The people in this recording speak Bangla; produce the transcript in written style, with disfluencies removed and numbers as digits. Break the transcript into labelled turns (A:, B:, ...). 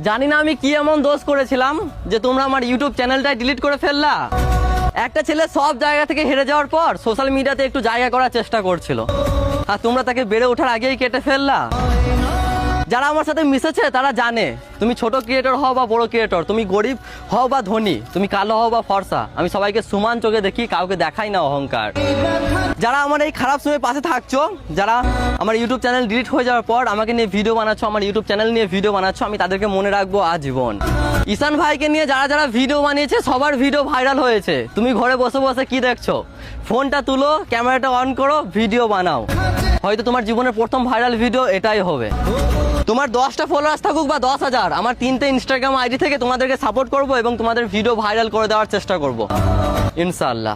A: জানি না আমি কি এমন দোষ করেছিলাম যে তোমরা আমার ইউটিউব চ্যানেলটাই ডিলিট করে ফেললা। একটা ছেলে সব জায়গা থেকে হেরে যাওয়ার পর সোশ্যাল মিডিয়াতে একটু জায়গা করার চেষ্টা করছিল, আর তোমরা তাকে বেড়ে ওঠার আগেই কেটে ফেললা। যারা আমার সাথে মিশেছে তারা জানে তুমি ছোট ক্রিয়েটর হও বা বড় ক্রিয়েটর, তুমি গরিব হও বা ধনী, তুমি কালো হও বা ফর্সা, আমি সবাইকে সমান চোখে দেখি, কাউকে দেখাই না অহংকার। যারা আমার এই খারাপ সময় পাশে থাকছো, যারা আমার ইউটিউব চ্যানেল ডিলিট হয়ে যাওয়ার পর আমাকে নিয়ে ভিডিও বানাচ্ছ, আমার ইউটিউব চ্যানেল নিয়ে ভিডিও বানাচ্ছ, আমি তাদেরকে মনে রাখবো আজীবন। ঈশান ভাইকে নিয়ে যারা যারা ভিডিও বানিয়েছে সবার ভিডিও ভাইরাল হয়েছে। তুমি ঘরে বসে বসে কি দেখছো? ফোনটা তুলো, ক্যামেরাটা অন করো, ভিডিও বানাও। হয়তো তোমার জীবনের প্রথম ভাইরাল ভিডিও এটাই হবে। তোমার 10টা ফলোয়ার্স থাকুক বা 10,000, আমার 3টে ইনস্টাগ্রাম আইডি থেকে তোমাদেরকে সাপোর্ট করবো এবং তোমাদের ভিডিও ভাইরাল করে দেওয়ার চেষ্টা করবো ইনশাআল্লাহ।